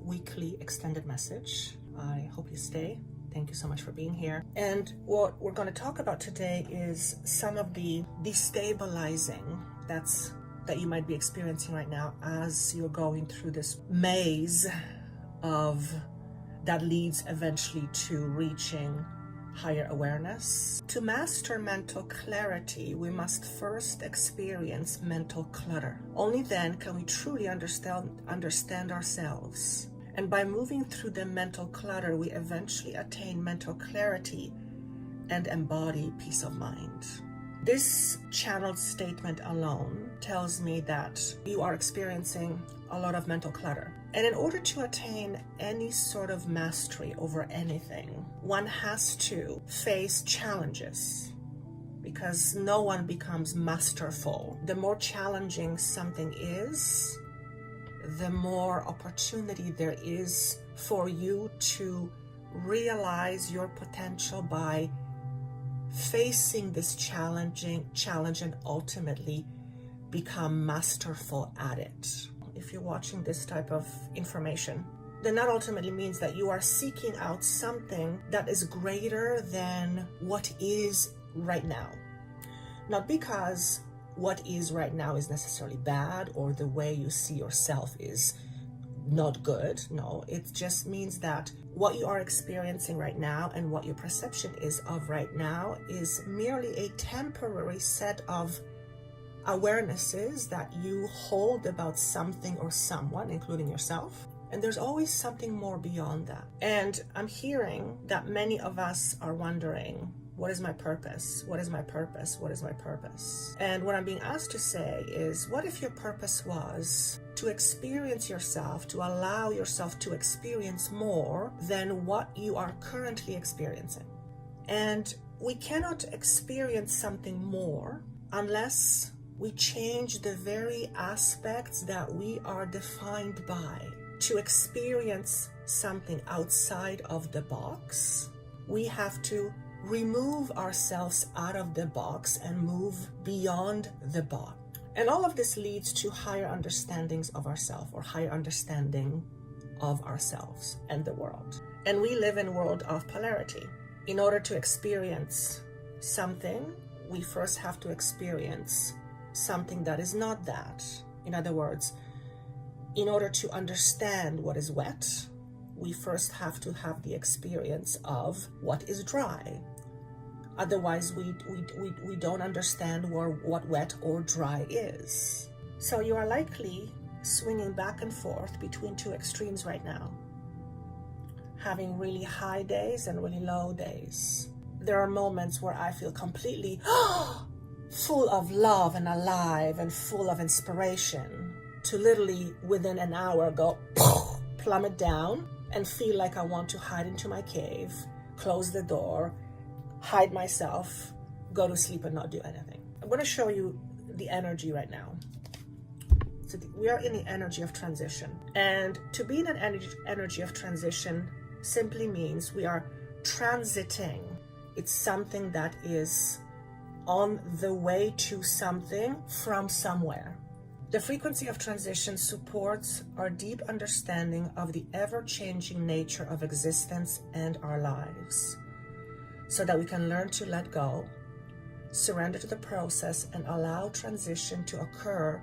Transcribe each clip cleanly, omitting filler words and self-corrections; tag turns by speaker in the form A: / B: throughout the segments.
A: weekly extended message. I hope you stay. Thank you so much for being here. And what we're going to talk about today is some of the destabilizing that you might be experiencing right now as you're going through this maze that leads eventually to reaching higher awareness. To master mental clarity, we must first experience mental clutter. Only then can we truly understand ourselves. And by moving through the mental clutter, we eventually attain mental clarity and embody peace of mind. This channeled statement alone tells me that you are experiencing a lot of mental clutter. And in order to attain any sort of mastery over anything, one has to face challenges, because no one becomes masterful. The more challenging something is, the more opportunity there is for you to realize your potential by facing this challenge and ultimately become masterful at it. If you're watching this type of information, then that ultimately means that you are seeking out something that is greater than what is right now. Not because what is right now is necessarily bad or the way you see yourself is not good. No, it just means that what you are experiencing right now and what your perception is of right now is merely a temporary set of awarenesses that you hold about something or someone, including yourself. And there's always something more beyond that. And I'm hearing that many of us are wondering, what is my purpose? What is my purpose? What is my purpose? And what I'm being asked to say is, what if your purpose was to experience yourself, to allow yourself to experience more than what you are currently experiencing? And we cannot experience something more unless we change the very aspects that we are defined by. To experience something outside of the box, we have to remove ourselves out of the box and move beyond the box. And all of this leads to higher understandings of ourselves, or higher understanding of ourselves and the world. And we live in a world of polarity. In order to experience something, we first have to experience something that is not that. In other words, in order to understand what is wet, we first have to have the experience of what is dry. Otherwise, we don't understand what wet or dry is. So you are likely swinging back and forth between two extremes right now, having really high days and really low days. There are moments where I feel completely full of love and alive and full of inspiration, to literally within an hour go plummet down and feel like I want to hide into my cave, close the door, hide myself, go to sleep and not do anything. I'm going to show you the energy right now. So we are in the energy of transition. And to be in an energy of transition simply means we are transiting. It's something that is on the way to something from somewhere. The frequency of transition supports our deep understanding of the ever-changing nature of existence and our lives, so that we can learn to let go, surrender to the process, and allow transition to occur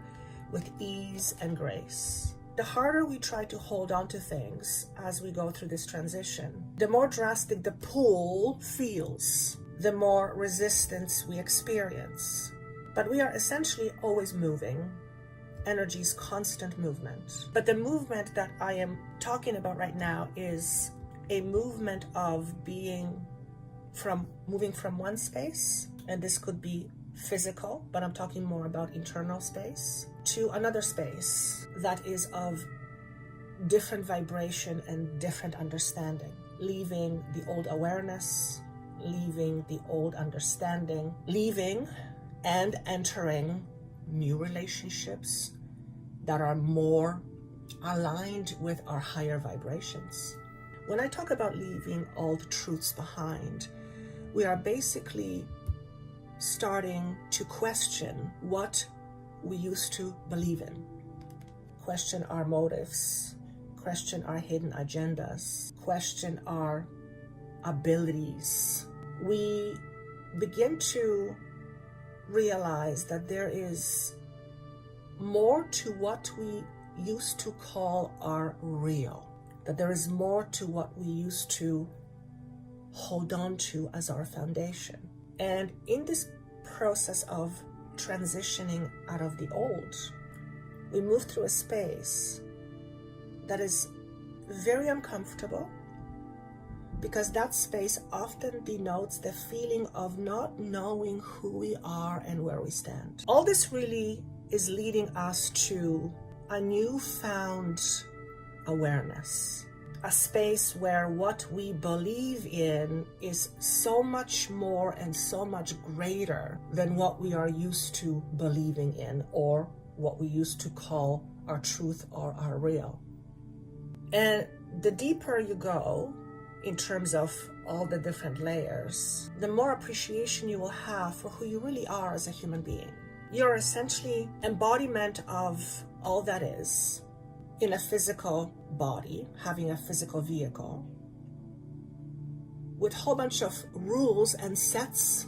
A: with ease and grace. The harder we try to hold on to things as we go through this transition, the more drastic the pull feels, the more resistance we experience. But we are essentially always moving. Energy is constant movement. But the movement that I am talking about right now is a movement of moving from one space, and this could be physical, but I'm talking more about internal space, to another space that is of different vibration and different understanding, leaving the old awareness, leaving the old understanding, leaving and entering new relationships that are more aligned with our higher vibrations. When I talk about leaving old truths behind, we are basically starting to question what we used to believe in, question our motives, question our hidden agendas, question our abilities, we begin to realize that there is more to what we used to call our real, that there is more to what we used to hold on to as our foundation. And in this process of transitioning out of the old, we move through a space that is very uncomfortable, because that space often denotes the feeling of not knowing who we are and where we stand. All this really is leading us to a newfound awareness, a space where what we believe in is so much more and so much greater than what we are used to believing in, or what we used to call our truth or our real. And the deeper you go in terms of all the different layers, the more appreciation you will have for who you really are as a human being. You're essentially embodiment of all that is in a physical body, having a physical vehicle, with a whole bunch of rules and sets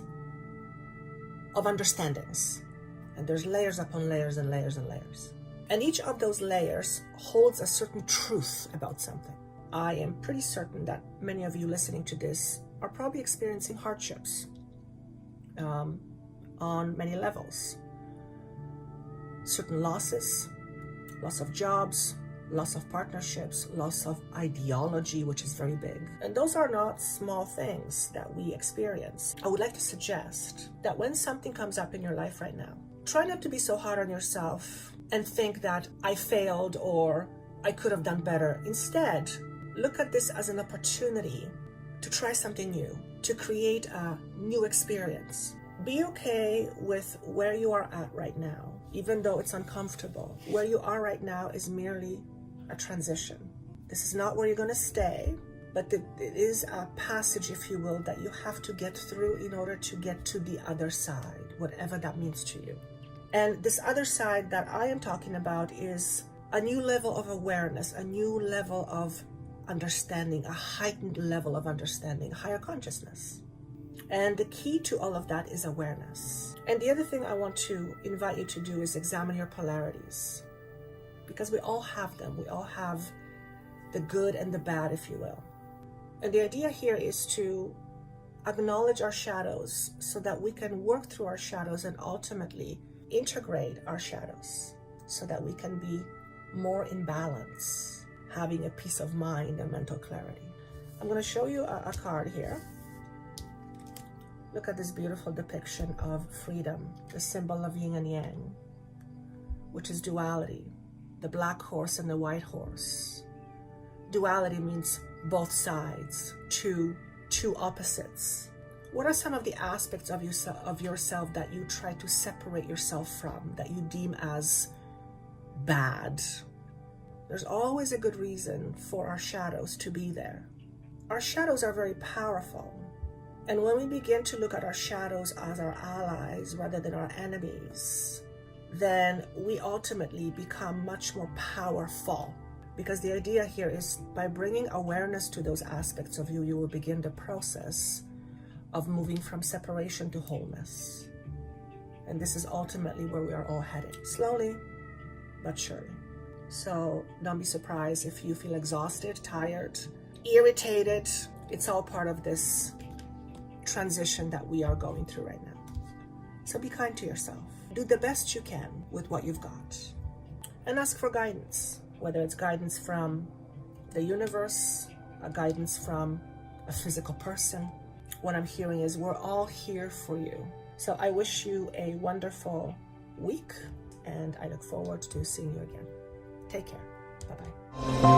A: of understandings. And there's layers upon layers and layers and layers. And each of those layers holds a certain truth about something. I am pretty certain that many of you listening to this are probably experiencing hardships on many levels. Certain losses, loss of jobs, loss of partnerships, loss of ideology, which is very big. And those are not small things that we experience. I would like to suggest that when something comes up in your life right now, try not to be so hard on yourself and think that I failed or I could have done better. Instead, look at this as an opportunity to try something new, to create a new experience. Be okay with where you are at right now, even though it's uncomfortable. Where you are right now is merely a transition. This is not where you're going to stay, but it is a passage, if you will, that you have to get through in order to get to the other side, whatever that means to you. And this other side that I am talking about is a new level of awareness, a new level of understanding, a heightened level of understanding, higher consciousness. And the key to all of that is awareness. And the other thing I want to invite you to do is examine your polarities, because we all have them. We all have the good and the bad, if you will. And the idea here is to acknowledge our shadows so that we can work through our shadows and ultimately integrate our shadows so that we can be more in balance, having a peace of mind and mental clarity. I'm going to show you a card here. Look at this beautiful depiction of freedom, the symbol of yin and yang, which is duality, the black horse and the white horse. Duality means both sides, two opposites. What are some of the aspects of yourself that you try to separate yourself from, that you deem as bad? There's always a good reason for our shadows to be there. Our shadows are very powerful. And when we begin to look at our shadows as our allies rather than our enemies, then we ultimately become much more powerful. Because the idea here is by bringing awareness to those aspects of you, you will begin the process of moving from separation to wholeness. And this is ultimately where we are all headed, slowly but surely. So don't be surprised if you feel exhausted, tired, irritated. It's all part of this transition that we are going through right now. So be kind to yourself. Do the best you can with what you've got. And ask for guidance, whether it's guidance from the universe, a guidance from a physical person. What I'm hearing is we're all here for you. So I wish you a wonderful week, and I look forward to seeing you again. Take care. Bye-bye.